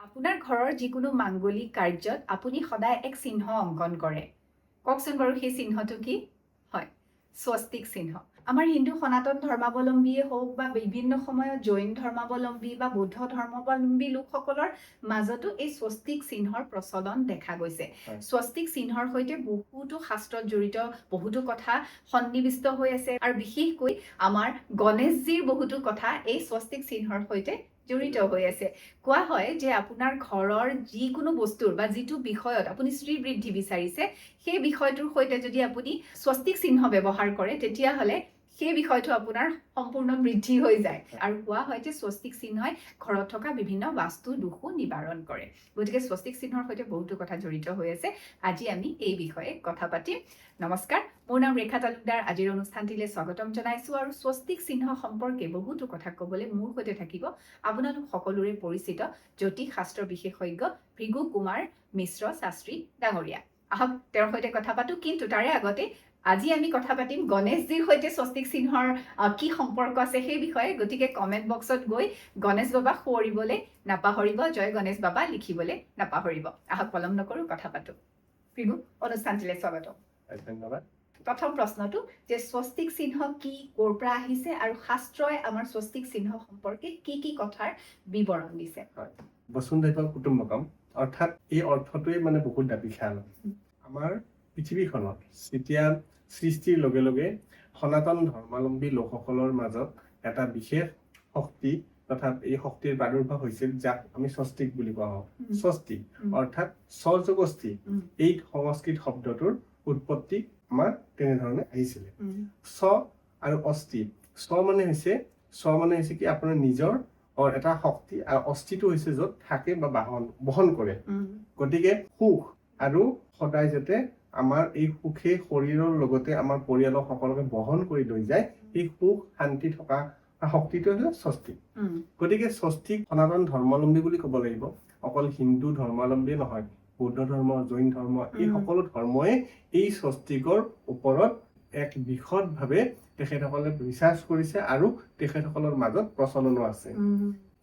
আপোনাৰ ঘৰৰ যিকোনো মাংগলিক কাৰ্যত আপুনি সদায় এক চিহ্ন অংকন কৰে। কওকচোন বাৰু সেই চিহ্নটো কি? হয়, স্বস্তিক চিহ্ন। আমাৰ হিন্দু সনাতন ধৰ্মাৱলম্বীয়ে হওক বা বিভিন্ন সময়ত জৈন ধৰ্মাৱলম্বী বা বৌদ্ধ ধৰ্মাৱলম্বী লোকসকলৰ মাজতো এই স্বস্তিক চিহ্নৰ প্ৰচলন দেখা গৈছে। স্বস্তিক চিহ্নৰ সৈতে বহুতো শাস্ত্ৰত জড়িত বহুতো কথা সন্নিৱিষ্ট হৈ আছে আৰু বিশেষকৈ আমাৰ গণেশজীৰ বহুতো কথা এই স্বস্তিক চিহ্নৰ সৈতে জড়িত হৈ আছে। কোৱা হয় যে আপোনাৰ ঘৰৰ যিকোনো বস্তুৰ বা যিটো বিষয়ত আপুনি শ্ৰীবৃদ্ধি বিচাৰিছে সেই বিষয়টোৰ সৈতে যদি আপুনি স্বস্তিক চিহ্ন ব্যৱহাৰ কৰে তেতিয়াহ'লে সেই বিষয়টো আপোনাৰ সম্পূৰ্ণ বৃদ্ধি হৈ যায়। আৰু কোৱা হয় যে স্বস্তিক চিহ্নই ঘৰত থকা বিভিন্ন বাস্তু দোষো নিবাৰণ কৰে। গতিকে স্বস্তিক চিহ্নৰ সৈতে বহুতো কথা জড়িত হৈ আছে। আজি আমি এই বিষয়ে কথা পাতিম। নমস্কাৰ, মোৰ নাম ৰেখা তালুকদাৰ। আজিৰ অনুষ্ঠানটিলৈ স্বাগতম জনাইছোঁ আৰু স্বস্তিক চিহ্ন সম্পৰ্কে বহুতো কথা ক'বলৈ মোৰ সৈতে থাকিব আপোনালোক সকলোৰে পৰিচিত জ্যোতিষ শাস্ত্ৰ বিশেষজ্ঞ ভৃগু কুমাৰ মিশ্ৰ শাস্ত্ৰী ডাঙৰীয়া। আহক তেওঁৰ সৈতে কথা পাতোঁ। কিন্তু তাৰে আগতে আজি আমি কথা পাতিম গণেশজীৰ সৈতে স্বস্তিক চিহ্নৰ কি সম্পৰ্ক আছে সেই বিষয়ে। গতিকে কমেণ্ট বক্সত গৈ গণেশ বাবাক সোঁৱৰিবলৈ নাপাহৰিব, জয় গণেশ বাবা লিখিবলৈ নাপাহৰিব। আহক পলম নকৰোঁ, কথা পাতোঁ। ভৃগু, অনুষ্ঠানটিলৈ স্বাগতম। ধন্যবাদ। প্ৰথম প্ৰশ্নটো যে স্বস্তিক চিহ্ন কি, ক'ৰ পৰা আহিছে আৰু শাস্ত্ৰই আমাৰ স্বস্তিক চিহ্ন সম্পৰ্কে কি কি কথাৰ বিৱৰণ দিছে? বসুন্ধৈৱ কুটুম্বকম, অৰ্থাৎ এই অৰ্থটোৱে মানে বহুত বিশাল। আমাৰ পৃথিৱীখনত যেতিয়া সৃষ্টিৰ লগে লগে সনাতন ধৰ্মাৱলম্বী লোকসকলৰ মাজত এটা বিশেষ শক্তি অৰ্থাৎ এই শক্তিৰ প্ৰাদুৰ্ভাৱ হৈছিল, যাক আমি স্বস্তিক বুলি কোৱা হয়। স্বস্তিক অৰ্থাৎ স্বযোগস্থি, এই সংস্কৃত শব্দটোৰ উৎপত্তি আমাৰ তেনেধৰণে আহিছিলে। স্ব আৰু অস্থি, স্ব মানে হৈছে কি আপোনাৰ নিজৰ এটা শক্তি, আৰু অস্থিটো হৈছে য'ত থাকে বা বহন কৰে। গতিকে সুখ আৰু সদায় যাতে আমাৰ এই সুখে শৰীৰৰ লগতে আমাৰ পৰিয়ালৰ সকলোকে বহন কৰি লৈ যায়, এই সুখ শান্তি থকা শক্তিটো হৈছে স্বস্তিক। গতিকে স্বস্তিক সনাতন ধৰ্মাৱলম্বী বুলি ক'ব লাগিব। অকল হিন্দু ধৰ্মাৱলম্বী নহয়, বৌদ্ধ ধৰ্ম, জৈন ধৰ্ম, এই সকলো ধৰ্মই এই স্বস্তিকৰ ওপৰত এক বিশদভাৱে তেখেতসকলে ৰিচাৰ্চ কৰিছে আৰু তেখেতসকলৰ মাজত প্ৰচলনো আছে।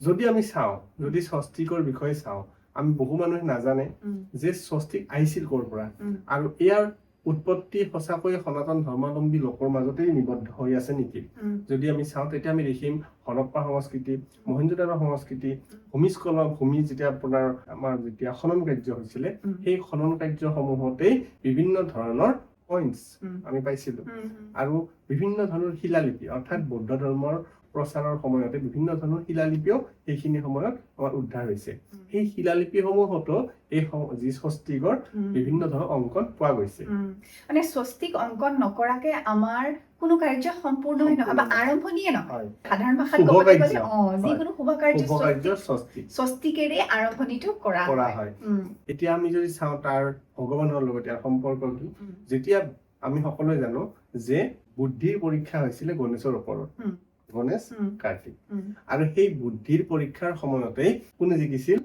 যদি আমি চাওঁ, যদি স্বস্তিকৰ বিষয়ে চাওঁ, আমি বহু মানুহে নাজানে যে স্বস্তিক আহিছিল ক'ৰ পৰা, আৰু ইয়াৰ উৎপত্তি সঁচাকৈয়ে সনাতন ধৰ্মাৱলম্বী লোকৰ মাজতেই নিবদ্ধ হৈ আছে নেকি? যদি আমি চাওঁ তেতিয়া আমি দেখিম হৰপ্পা সংস্কৃতি, মহেঞ্জোদাৰো সংস্কৃতি, ভূমি যেতিয়া আমাৰ যেতিয়া খনন কাৰ্য হৈছিলে, সেই খনন কাৰ্যসমূহতেই বিভিন্ন ধৰণৰ পইণ্টছ আমি পাইছিলো। আৰু বিভিন্ন ধৰণৰ শিলালিপি, অৰ্থাৎ বৌদ্ধ ধৰ্মৰ প্ৰচাৰৰ সময়তে বিভিন্ন ধৰণৰ শিলালিপিও সেইখিনি সময়ত আমাৰ উদ্ধাৰ হৈছে। সেই শিলালিপিসমূহতো এই যি স্বস্তিকৰ বিভিন্ন ধৰণৰ অংকন পোৱা গৈছে। মানে স্বস্তিক অংকন নকৰাকে আমাৰ কোনো কাৰ্য সম্পূৰ্ণই নহয় বা আৰম্ভণিয়ে নহয়। সাধাৰণ ভাষাত ক'বলৈ গ'লে যিকোনো শুভ কাৰ্য স্বস্তিকেৰে আৰম্ভণিটো কৰা হয়। এতিয়া আমি যদি চাওঁ তাৰ ভগৱানৰ লগত ইয়াৰ সম্পৰ্ক কি, যেতিয়া আমি সকলোৱে জানো যে বুদ্ধিৰ পৰীক্ষা হৈছিলে গণেশৰ ওপৰত, গণেশ কাৰ্তিক, আৰু সেই বুদ্ধিৰ পৰীক্ষাৰ সময়তেই কোনে জিকিছিল?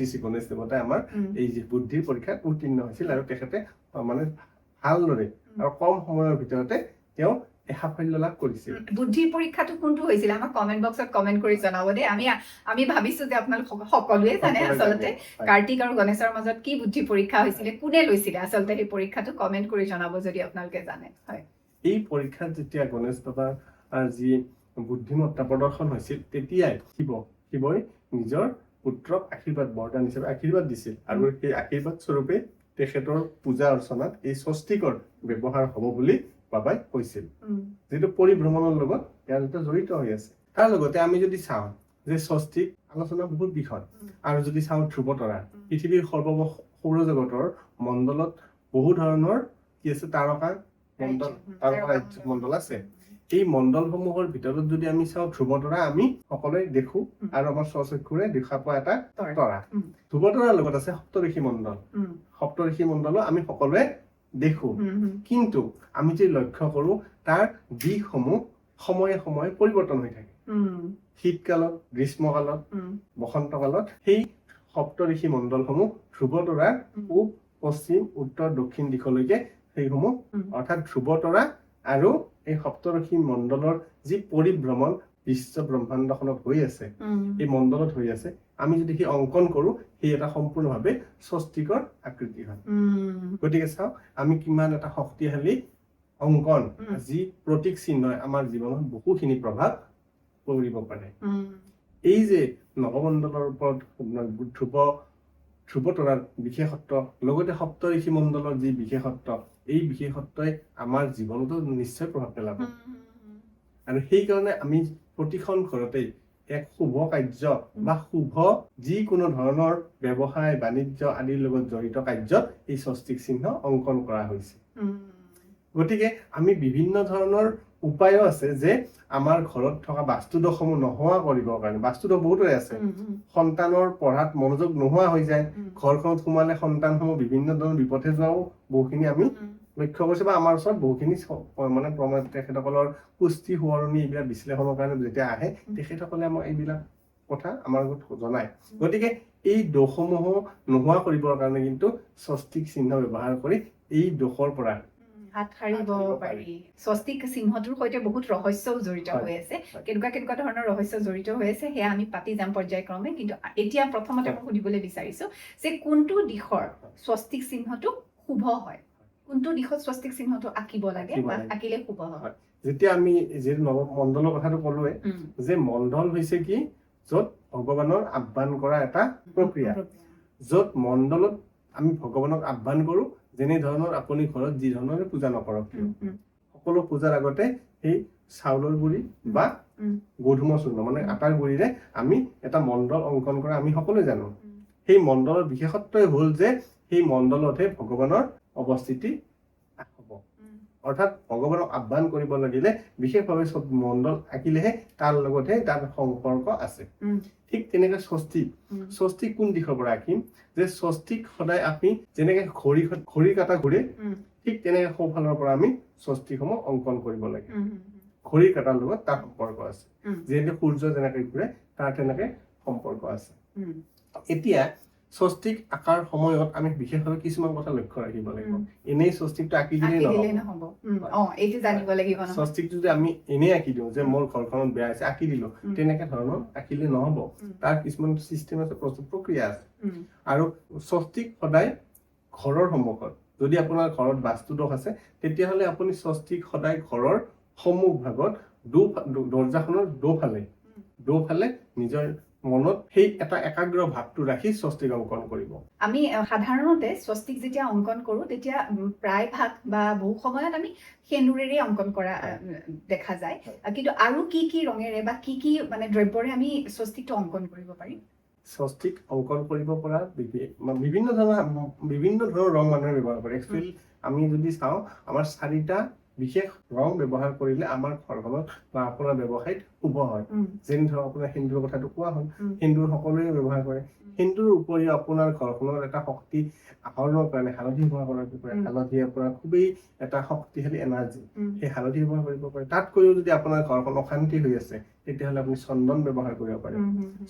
শ্ৰী গণেশ দেৱতাই আমাৰ এই যে বুদ্ধিৰ পৰীক্ষাত উত্তীৰ্ণ হৈছিল, আৰু তেখেতে মানে ভালদৰে আৰু কম সময়ৰ ভিতৰতে তেওঁ সাফল্য লাভ কৰিছিল। বুদ্ধিৰ পৰীক্ষাটো কোনটো হৈছিল? আমাক কমেণ্ট বক্সত কমেণ্ট কৰি জনাব দেই। আমি ভাবিছো যে আপোনালোক সকলোৱে জানে আচলতে কাৰ্তিক আৰু গণেশৰ মাজত কি বুদ্ধি পৰীক্ষা হৈছিলে, কোনে লৈছিলে আচলতে সেই পৰীক্ষাটো, কমেণ্ট কৰি জনাব যদি আপোনালোকে জানে। হয়, এই পৰীক্ষাত যেতিয়া গণেশ বাবাৰ যি বুদ্ধিমত্তা প্ৰদৰ্শন হৈছিল, তেতিয়াই শিৱই নিজৰ পুত্ৰক আশীৰ্বাদ বৰদান হিচাপে আশীৰ্বাদ দিছিল, আৰু সেই আশীৰ্বাদ স্বৰূপে তেখেতৰ পূজা অৰ্চনাত এই স্বস্তিকৰ ব্যৱহাৰ হ'ব বুলি বাবাই কৈছিল, যিটো পৰিভ্ৰমণৰ লগত ইয়াৰ জড়িত হৈ আছে। তাৰ লগতে আমি যদি চাওঁ যে স্বস্তিক আলোচনা বহুত বিশদ, আৰু যদি চাওঁ ধ্ৰুৱতৰা, পৃথিৱীৰ সৌৰজগতৰ মণ্ডলত বহু ধৰণৰ কি আছে, তাৰকা মণ্ডল আছে। এই মণ্ডলসমূহৰ ভিতৰত যদি আমি চাওঁ ধ্ৰুৱতৰা আমি সকলোৱে দেখো, আৰু আমাৰ স্বচক্ষুৰে দেখা পোৱা এটা তৰা। ধ্ৰুৱতৰাৰ লগত আছে সপ্তঋষি মণ্ডল, সপ্তঋষি মণ্ডলো আমি সকলোৱে দেখো। কিন্তু আমি যদি লক্ষ্য কৰো তাৰ দিশসমূহ সময়ে সময়ে পৰিৱৰ্তন হৈ থাকে। শীতকালত, গ্ৰীষ্মকালত, বসন্তকালত সেই সপ্তঋষি মণ্ডলসমূহ ধ্ৰুৱতৰাৰ পূব, পশ্চিম, উত্তৰ, দক্ষিণ দিশলৈকে সেইসমূহ, অৰ্থাৎ ধ্ৰুৱতৰা আৰু এই সপ্তঋষি মণ্ডলৰ যি পৰিভ্ৰমণ বিশ্ব ব্ৰহ্মাণ্ডখনত হৈ আছে, উম, এই মণ্ডলত হৈ আছে, আমি যদি সেই অংকন কৰো সেই এটা সম্পূৰ্ণভাৱে স্বস্তিকৰ আকৃতি হয়। উম, গতিকে চাওক আমি কিমান এটা শক্তিশালী অংকন, উম। যি প্ৰতীক চিহ্নই আমাৰ জীৱনত বহুখিনি প্ৰভাৱ পৰিব পাৰে। উম, এই যে নৱমণ্ডলৰ ওপৰত ধ্ৰুৱ তৰাৰ বিশেষত্ব, লগতে সপ্তঋষি মণ্ডলৰ যি বিশেষত্ব, এই বিশেষত্বই আমাৰ জীৱনতো নিশ্চয় প্ৰভাৱ পেলাব। আৰু সেইকাৰণে আমি প্ৰতিখন ঘৰতেই এক শুভ কাৰ্য বা শুভ যিকোনো ধৰণৰ ব্যৱসায় বাণিজ্য আদিৰ লগত জড়িত কাৰ্যত এই স্বস্তিক চিহ্ন অংকন কৰা হৈছে। উম, গতিকে আমি বিভিন্ন ধৰণৰ উপায়ো আছে যে আমাৰ ঘৰত থকা বাস্তুদোষসমূহ নোহোৱা কৰিবৰ কাৰণে। বাস্তুদোষ বহুতৰে আছে। সন্তানৰ পঢ়াত মনোযোগ নোহোৱা হৈ যায়, ঘৰখনত সোমালে সন্তানসমূহ বিভিন্ন ধৰণৰ বিপথে যোৱাও বহুখিনি আমি লক্ষ্য কৰিছো, বা আমাৰ ওচৰত বহুখিনি মানে তেখেতসকলৰ পুষ্টি সোঁৱৰণি এইবিলাক বিশ্লেষণৰ কাৰণে যেতিয়া আহে, তেখেতসকলে আমাক এইবিলাক কথা আমাৰ আগত জনায়। গতিকে এই দোষসমূহ নোহোৱা কৰিবৰ কাৰণে কিন্তু স্বস্তিক চিহ্ন ব্যৱহাৰ কৰি এই দোষৰ পৰা হাত সাৰিব পাৰি। স্বস্তিক চিহ্নটোৰ সৈতে বহুত ৰহস্যও জড়িত হৈ আছে। কেনেকুৱা ধৰণৰ ৰহস্য জড়িত হৈ আছে সেয়া আমি পাতি যাম পৰ্যায়ক্ৰমে। কিন্তু এতিয়া প্ৰথমতে মই সুধিবলৈ বিচাৰিছো যে কোনটো দিশৰ স্বস্তিক চিহ্নটো শুভ হয়, কোনটো দিশত স্বস্তিক চিহ্নটো আঁকিব লাগে বা আঁকিলে শুভ হয়। যেতিয়া আমি যিহেতু নৱমণ্ডলৰ কথাটো ক'লোৱে, যে মণ্ডল হৈছে কি, য'ত ভগৱানৰ আহ্বান কৰা এটা প্ৰক্ৰিয়া। য'ত মণ্ডলত আমি ভগৱানক আহ্বান কৰো, যেনে ধৰণৰ আপুনি ঘৰত যি ধৰণৰে পূজা নকৰক কিয়, সকলো পূজাৰ আগতে সেই চাউলৰ গুৰি বা গোধূম চূৰ্ণ মানে আটাৰ গুৰিৰে আমি এটা মণ্ডল অংকন কৰা আমি সকলোৱে জানো। সেই মণ্ডলৰ বিশেষত্বই হ'ল যে সেই মণ্ডলতহে ভগৱানৰ অৱস্থিতি হ'ব। অৰ্থাৎ ভগৱানক আহ্বান কৰিব লাগিলে বিশেষভাৱে চব মণ্ডল আঁকিলেহে তাৰ লগতহে তাৰ সম্পৰ্ক আছে। ঠিক তেনেকে স্বস্তিক কোন দিশৰ পৰা আঁকিম, যে স্বস্তিক সদায় আমি যেনেকে ঘড়ী কাটা ঘূৰে, ঠিক তেনেকে সোঁফালৰ পৰা আমি স্বস্তিকসমূহ অংকন কৰিব লাগে। ঘড়ী কাটাৰ লগত তাৰ সম্পৰ্ক আছে, যেনেকে সূৰ্য যেনেকে ঘূৰে তাৰ তেনেকে সম্পৰ্ক আছে। এতিয়া স্বস্তিক আঁকাৰ সময়ত আমি বিশেষভাৱে কিছুমান কথা লক্ষ্য ৰাখিব লাগিব। এনেই স্বস্তিকটো আঁকি দিলেই নহ'ব। এইটো জানিব লাগিব। স্বস্তিকটো যদি আমি এনেই আঁকি দিওঁ যে মোৰ ঘৰখনত বেয়া আছে আঁকি দিলো, তেনেকে ধৰণৰ আঁকিলে নহ'ব। তাৰ কিছুমান চিষ্টেম আছে, প্ৰক্ৰিয়া আছে। আৰু স্বস্তিক সদায় ঘৰৰ সন্মুখত, যদি আপোনাৰ ঘৰত বাস্তুদোষ আছে তেতিয়াহ'লে আপুনি স্বস্তিক সদায় ঘৰৰ সন্মুখ ভাগত দৰ্জাখনৰ দুফালে নিজৰ মনত সেই এটা একাগ্ৰ ভাৱটো ৰাখি স্বস্তিক অংকন কৰিব। আমি সাধাৰণতে স্বস্তিক যেতিয়া অংকন কৰো তেতিয়া প্ৰায় ভাগ বা বহু সময়ত আমি সেন্দুৰেৰে অংকন কৰা দেখা যায়। কিন্তু আৰু কি ৰঙেৰে বা কি মানে দ্ৰব্যৰে আমি স্বস্তিকটো অংকন কৰিব পাৰিম? স্বস্তিক অংকন কৰিব পৰা বিভিন্ন ধৰণৰ ৰং মানুহে ব্যৱহাৰ কৰে। একচুৱেলি আমি যদি চাওঁ, আমাৰ 4টা বিশেষ ৰং ব্যৱহাৰ কৰিলে আমাৰ ঘৰখনত বা আপোনাৰ ব্যৱসায়ত শুভ হয়। যেনে ধৰক আপোনাৰ সেন্দুৰৰ কথাটো কোৱা হ'ল, সেন্দুৰ সকলোৱে ব্যৱহাৰ কৰে। সেন্দুৰ উপৰিও আপোনাৰ ঘৰখনৰ এটা শক্তি আহৰণৰ কাৰণে হালধি ব্যৱহাৰ কৰিব পাৰে। হালধি আপোনাৰ খুবেই এটা শক্তিশালী এনাৰ্জি, সেই হালধি ব্যৱহাৰ কৰিব পাৰে। তাতকৈও যদি আপোনাৰ ঘৰখন অশান্তি হৈ আছে তেতিয়াহ'লে আপুনি চন্দন ব্যৱহাৰ কৰিব পাৰে।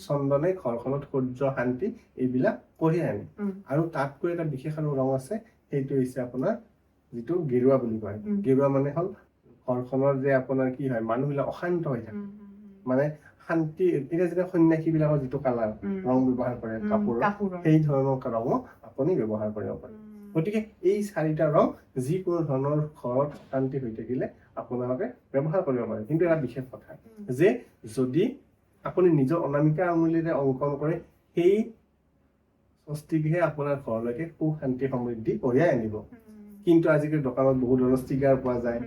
চন্দনে ঘৰখনত সৌৰ্য শান্তি এইবিলাক কঢ়িয়াই আনে। আৰু তাতকৈ এটা বিশেষ আৰু ৰং আছে, সেইটো হৈছে আপোনাৰ যিটো গেৰুৱা বুলি কয়। গেৰুৱা মানে হ'ল ঘৰখনৰ যে আপোনাৰ কি হয়, মানুহবিলাক অশান্ত হৈ থাকে, মানে শান্তি। এতিয়া যেতিয়া সন্যাসী বিলাকৰ যিটো কালাৰ ৰং ব্যৱহাৰ কৰে কাপোৰৰ, সেই ধৰণৰ ৰঙো আপুনি ব্যৱহাৰ কৰিব পাৰে। গতিকে এই 4টা ৰং যিকোনো ধৰণৰ ঘৰত শান্তি হৈ থাকিলে আপোনালোকে ব্যৱহাৰ কৰিব পাৰে। কিন্তু এটা বিশেষ কথা যে যদি আপুনি নিজৰ অনামিকা আঙুলিৰে অংকন কৰে, সেই স্বস্তিকহে আপোনাৰ ঘৰলৈকে সুখ শান্তি সমৃদ্ধি কঢ়িয়াই আনিব। কিন্তু আজিকালি দোকানত বহুত ধৰণৰ ষ্টিকাৰ পোৱা যায়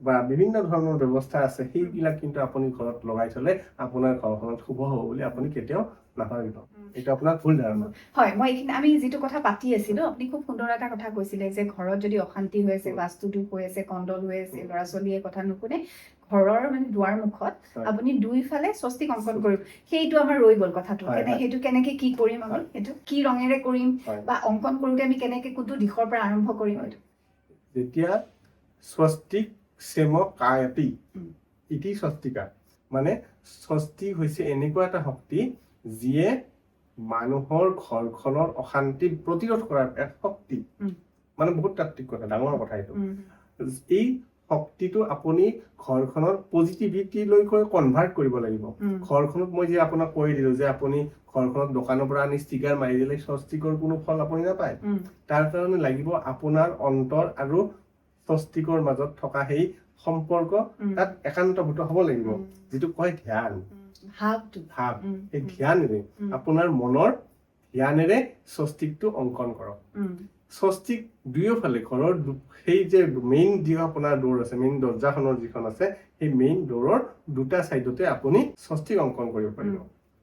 বা বিভিন্ন ধৰণৰ ব্যৱস্থা আছে, সেইবিলাক কিন্তু আপুনি ঘৰত লগাই থলে আপোনাৰ ঘৰখনত শুভ হ'ব বুলি আপুনি কেতিয়াও নাভাবিব। এইটো আপোনাৰ ভুল ধাৰণা। হয়, মই এইখিনি আমি যিটো কথা পাতি আছিলো, আপুনি খুব সুন্দৰ এটা কথা কৈছিলে যে ঘৰত যদি অশান্তি হৈ আছে, বাস্তুদোষ হৈ আছে, কণ্ডল হৈ আছে, ল'ৰা ছোৱালীয়ে কথা নুশুনে, ঘৰৰ মানে দুৱাৰ মুখত আপুনি দুইফালে স্বস্তিক অংকন কৰিব। সেইটো আমাৰ ৰৈ গ'ল কথাটো। সেইটো কেনেকে কি কৰিম, আমি সেইটো কি ৰঙেৰে কৰিম বা অংকন কৰোঁতে আমি কেনেকে কোনটো দিশৰ পৰা আৰম্ভ কৰিম? যেতিয়া স্বস্তিক সেম কায়তি ইতি স্বস্তিকা, মানে স্বস্তিক হৈছে এনেকুৱা এটা শক্তি যিয়ে মানুহৰ ঘৰখনৰ অশান্তি প্ৰতিৰোধ কৰাৰ এক শক্তি। মানে বহুত তাত্ত্বিক কথা, ডাঙৰ কথা এইটো। এই শক্তিটো আপুনি ঘৰখনৰ পজিটিভিটিলৈ কনভাৰ্ট কৰিব লাগিব। ঘৰখনত মই যে আপোনাক কৈ দিলো যে আপুনি ঘৰখনত দোকানৰ পৰা আনি ষ্টিকাৰ মাৰি দিলে স্বস্তিকৰ কোনো ফল আপুনি নাপায়। তাৰ কাৰণে লাগিব আপোনাৰ অন্তৰ আৰু স্বস্তিকৰ মাজত থকা সেই সম্পৰ্ক তাত একান্তভূত হ'ব লাগিব, যিটো কয় ধ্যান। ভাৱ এই ধ্যানেৰে আপোনাৰ মনৰ ধ্যানেৰে স্বস্তিকটো অংকন কৰক। স্বস্তিক দুয়োফালে ঘৰৰ সেই যে মেইন যি আপোনাৰ দৌৰ আছে, মেইন দৰ্জাখনৰ যিখন আছে, সেই মেইন দৌৰৰ দুটা চাইডতে আপুনি স্বস্তিক অংকন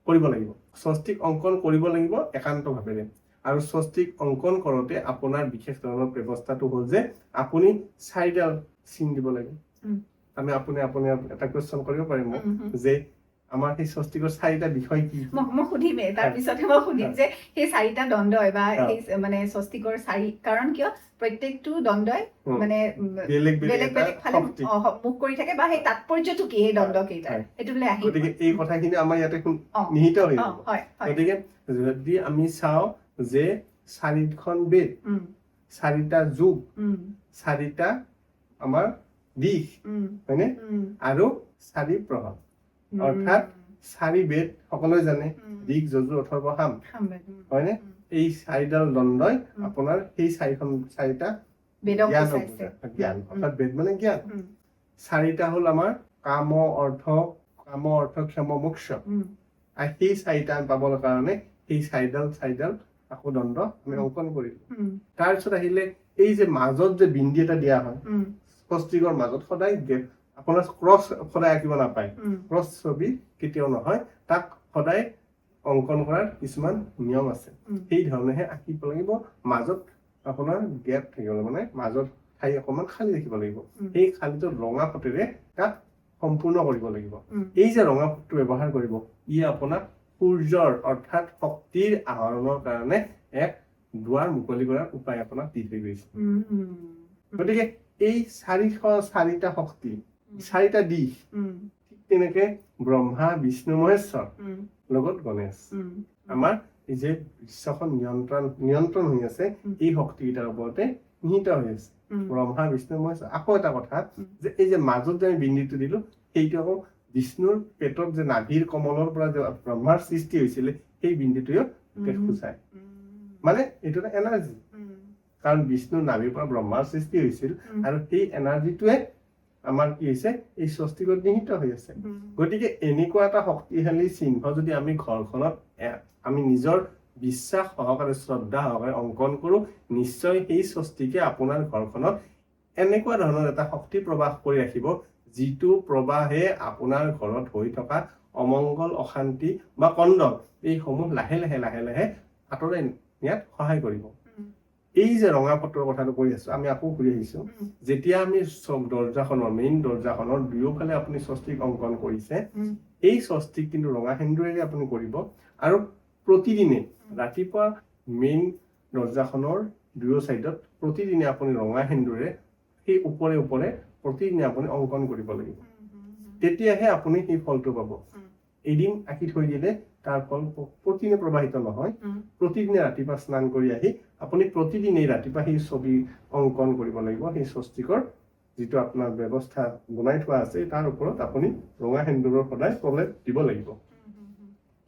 কৰিব লাগিব। স্বস্তিক অংকন কৰিব লাগিব একান্তভাৱেৰে। আৰু স্বস্তিক অংকন কৰোঁতে আপোনাৰ বিশেষ ধৰণৰ ব্যৱস্থাটো হ'ল যে আপুনি 4ডাল চিন দিব লাগে। আপুনি এটা কুৱেশ্যন কৰিব পাৰিম মোক যে আমাৰ সেই স্বস্তিকৰ 4টা বিষয় কি? মই সুধিমেই, তাৰপিছতহে মই সুধিম যে সেই 4টা দণ্ডই বা সেই মানে স্বস্তিকৰ 4, কাৰণ কিয় প্ৰত্যেকটো দণ্ডই মানে বেলেগ বেলেগ ফালে মুখ কৰি থাকে, বা সেই তাৎপৰ্যটো কি এই দণ্ড কেইটাৰ, সেইটো বোলে আহিব। গতিকে এই কথাখিনি আমাৰ ইয়াতে নিহিত হৈ যাব। গতিকে যদি আমি চাওঁ যে 4খন বেদ, 4টা যুগ, 4টা আমাৰ দিশ, হয়নে? আৰু 4 প্ৰভাৱ, অৰ্থাৎ 4 বেদ সকলোৱে জানে, দিক যজু অথৰ্ব সাম, হয়নে? এই 4ডাল দণ্ডই আপোনাৰ সেই 4টা জ্ঞান, অৰ্থাৎ বেদ মানে জ্ঞান। 4টা হ'ল আমাৰ কাম অৰ্থ ক্ষম মোক্ষ। আৰু সেই 4টা আমি পাবৰ কাৰণে সেই 4ডাল আকৌ দণ্ড আমি অংকন কৰিলো। তাৰপিছত আহিলে এই যে মাজত যে বিন্দু এটা দিয়া হয়, স্বস্তিকৰ মাজত সদায় আপোনাৰ ক্ৰছ সদায় আঁকিব নাপায়, ক্ৰছ ছবি কেতিয়াও নহয়, তাক সদায় অংকন কৰাৰ কিছুমান নিয়ম আছে। সেই ধৰণেহে আঁকিব লাগিব। মাজত আপোনাৰ গেপ থাকিব লাগিব, মানে মাজত ঠাই অকমান খালী ৰাখিব লাগিব। সেই খালীটো ৰঙা ফটেৰে তাক সম্পূৰ্ণ কৰিব লাগিব। এই যে ৰঙা ফটটো ব্যৱহাৰ কৰিব, ই আপোনাক সূৰ্যৰ অৰ্থাৎ শক্তিৰ আহৰণৰ কাৰণে এক দুৱাৰ মুকলি কৰাৰ উপায় আপোনাক দি থৈ গৈছে। গতিকে এই 4টা শক্তি, 4টা দিশ, ঠিক তেনেকে ব্ৰহ্মা বিষ্ণু মহেশ্বৰ লগত গণেশ, আমাৰ এই যে বিশ্বখন নিয়ন্ত্ৰণ হৈ আছে এই শক্তিকেইটাৰ ওপৰতে নিহিত হৈ আছে। ব্ৰহ্মা বিষ্ণু মহেশ্বৰ। আকৌ এটা কথা যে এই যে মাজত যে আমি বিন্দুটো দিলো, সেইটো আকৌ বিষ্ণুৰ পেটত যে নাভিৰ কমলৰ পৰা যে ব্ৰহ্মাৰ সৃষ্টি হৈছিলে, সেই বিন্দুটোৱেও সূচায়। মানে এইটো এটা এনাৰ্জি, কাৰণ বিষ্ণুৰ নাভিৰ পৰা ব্ৰহ্মাৰ সৃষ্টি হৈছিল, আৰু সেই এনাৰ্জিটোৱে আমাৰ কি হৈছে এই স্বস্তিকত নিহিত হৈ আছে। গতিকে এনেকুৱা এটা শক্তিশালী চিহ্ন যদি আমি ঘৰখনত আমি নিজৰ বিশ্বাস সহকাৰে, শ্ৰদ্ধা সহকাৰে অংকন কৰো, নিশ্চয় সেই স্বস্তিকে আপোনাৰ ঘৰখনত এনেকুৱা ধৰণৰ এটা শক্তি প্ৰবাহ কৰি ৰাখিব, যিটো প্ৰবাহে আপোনাৰ ঘৰত হৈ থকা অমংগল, অশান্তি বা কণ্ডল এইসমূহ লাহে লাহে আঁতৰাই নিয়াত সহায় কৰিব। এই যে ৰঙা ফটৰ কথাটো কৈ আছো, আমি আকৌ ঘূৰি আহিছো। যেতিয়া আমি মেইন দৰ্জাখনৰ দুয়োফালে আপুনি স্বস্তিক অংকন কৰিছে, এই স্বস্তিক কিন্তু ৰঙা সেন্দুৰেৰে আপুনি কৰিব। আৰু প্ৰতিদিনে ৰাতিপুৱা মেইন দৰ্জাখনৰ দুয়ো চাইডত প্ৰতিদিনে আপুনি ৰঙা সেন্দুৰে সেই ওপৰে প্ৰতিদিনে আপুনি অংকন কৰিব লাগিব। তেতিয়াহে আপুনি সেই ফলটো পাব। এদিন আঁকি থৈ দিলে তাৰ ফল প্ৰতিদিনে প্ৰবাহিত নহয়। প্ৰতিদিনে ৰাতিপুৱা স্নান কৰি আহি আপুনি প্ৰতিদিনেই ৰাতিপুৱা সেই ছবি অংকন কৰিব লাগিব। সেই স্বস্তিকৰ যিটো আপোনাৰ ব্যৱস্থা বনাই থোৱা আছে, তাৰ ওপৰত আপুনি ৰঙা সেন্দুৰৰ সদায় প্ৰলেপ দিব লাগিব।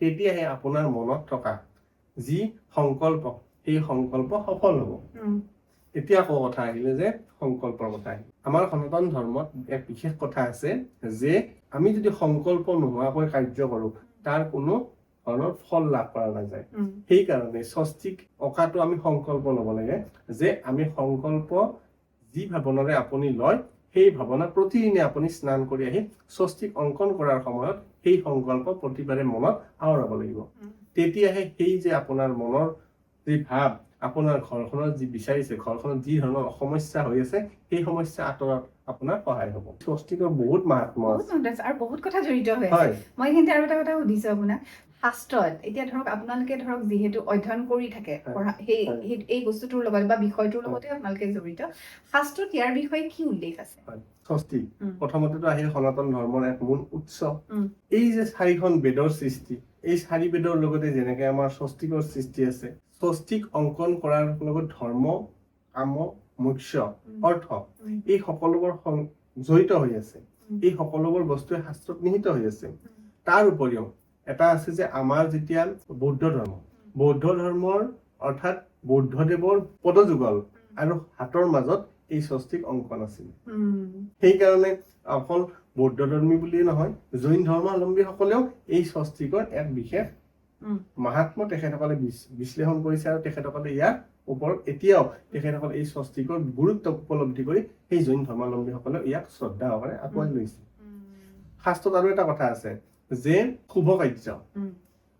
তেতিয়াহে আপোনাৰ মনত থকা যি সংকল্প, সেই সংকল্প সফল হ'ব। এতিয়া আকৌ কথা আহিলে যে সংকল্পৰ কথা আহিলে, আমাৰ সনাতন ধৰ্মত এক বিশেষ কথা আছে যে আমি যদি সংকল্প নোহোৱাকৈ কাৰ্য কৰো, তাৰ কোনো ধৰণৰ ফল লাভ কৰা নাযায়। সেইকাৰণে স্বস্তিক অঁকাটো আমি সংকল্প ল'ব লাগে যে আমি সংকল্প যি ভাৱনাৰে আপুনি লয়, সেই ভাৱনা প্ৰতিদিনে আপুনি স্নান কৰি আহি স্বস্তিক অংকন কৰাৰ সময়ত সেই সংকল্প প্ৰতিবাৰে মনত আওৰাব লাগিব। তেতিয়াহে সেই যে আপোনাৰ মনৰ যি ভাৱ, আপোনাৰ ঘৰখনত যি বিচাৰিছে, ঘৰখনত যি ধৰণৰ সমস্যা হৈ আছে, সেই সমস্যা আঁতৰাত আপোনাৰ সহায় হ'ব। স্বস্তিকৰ বহুত মাহাত্ম্য আছে আৰু বহুত কথা জড়িত হৈ আছে। মই কিন্তু আৰু এটা কথা সুধিছো আপোনাক, শাস্ত্ৰত এতিয়া ধৰক আপোনালোকে ধৰক যিহেতু অধ্যয়ন কৰি থাকে, এই বস্তুটোৰ লগত বা বিষয়টোৰ লগতে আপোনালোকে জড়িত, শাস্ত্ৰত ইয়াৰ বিষয়ে কি উল্লেখ আছে? স্বস্তিক প্ৰথমতেতো আহিল সনাতন ধৰ্মৰ এক মূল উৎস। এই যে 4খন বেদৰ সৃষ্টি, এই 4 বেদৰ লগতে যেনেকে আমাৰ স্বস্তিকৰ সৃষ্টি আছে, স্বস্তিক অংকন কৰাৰ লগত ধৰ্ম, কাম, মোক্ষ, অৰ্থ এই সকলোবোৰ জড়িত হৈ আছে এই সকলোবোৰ বস্তুৱে শাস্ত্ৰত নিহিত হৈ আছে তাৰ উপৰিও এটা আছে যে আমাৰ যেতিয়া বৌদ্ধ ধৰ্মৰ অৰ্থাৎ বৌদ্ধদেৱৰ পদযুগল আৰু হাতৰ মাজত এই স্বস্তিক অংকন আছিল সেইকাৰণে অকল বৌদ্ধ ধৰ্মী বুলিয়ে নহয় জৈন ধৰ্মাৱলম্বীসকলেও এই স্বস্তিকৰ এক বিশেষ মাহাত্ম্য তেখেতসকলে বিশ্লেষণ কৰিছে আৰু তেখেতসকলে ইয়াৰ ওপৰত এতিয়াও তেখেতসকলে এই স্বস্তিকৰ গুৰুত্ব উপলব্ধি কৰি সেই জৈন ধৰ্মাৱলম্বীসকলে ইয়াক শ্ৰদ্ধা সহকাৰে আঁকোৱালি লৈছে শাস্ত্ৰত আৰু এটা কথা আছে যে শুভ কাৰ্য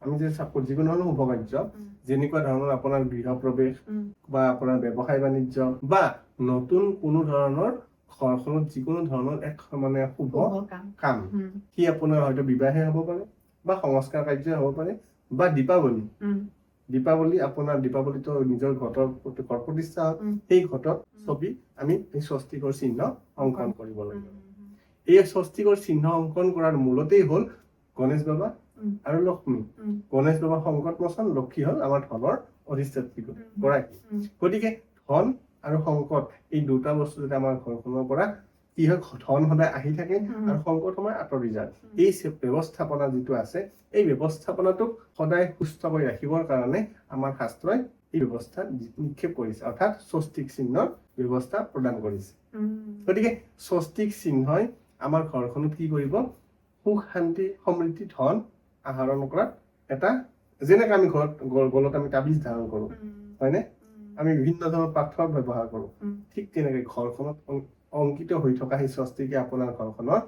আমি যে যিকোনো ধৰণৰ শুভ কাৰ্য যেনেকুৱা ধৰণৰ আপোনাৰ গৃহ প্ৰৱেশ বা আপোনাৰ ব্যৱসায় বাণিজ্য বা নতুন কোনো ধৰণৰ ঘৰখনত যিকোনো ধৰণৰ এক মানে শুভ কাম সি আপোনাৰ হয়তো বিবাহে হ'ব পাৰে বা সংস্কাৰ কাৰ্যই হ'ব পাৰে বা দীপাৱলীতো নিজৰ ঘৰ প্ৰতিষ্ঠা সেই ঘটত ছবি আমি এই স্বস্তিকৰ চিহ্ন অংকন কৰিব লাগিব এই স্বস্তিকৰ চিহ্ন অংকন কৰাৰ মূলতেই হ'ল গণেশ বাবা আৰু লক্ষ্মী গণেশ বাবা সংকট মোচন লক্ষ্মী হ'ল আমাৰ ধনৰ অধিষ্ঠাত্ৰী গৰাকী গতিকে ধন আৰু সংকট এই দুটা বস্তু যাতে আমাৰ ঘৰখনৰ পৰা কি হয় ধন সদায় আহি থাকে আৰু সংকট সময় আঁতৰি যায় এই ব্যৱস্থাপনা যিটো আছে এই ব্যৱস্থাপনাটোক সদায় সুস্থ কৰি ৰাখিবৰ কাৰণে আমাৰ শাস্ত্ৰই এই ব্যৱস্থা নিক্ষেপ কৰিছে অৰ্থাৎ স্বস্তিক চিহ্নৰ ব্যৱস্থা প্ৰদান কৰিছে গতিকে স্বস্তিক চিহ্নই আমাৰ ঘৰখনত কি কৰিব সুখ শান্তি সমৃদ্ধি ধন আহৰণ কৰাত এটা যেনেকৈ আমি ঘৰত গলত আমি তাবিজ ধাৰণ কৰো হয়নে আমি বিভিন্ন ধৰণৰ পাথৰ ব্যৱহাৰ কৰো ঠিক তেনেকৈ ঘৰখনত অংকিত হৈ থকা সেই স্বস্তিকে আপোনাৰ ঘৰখনত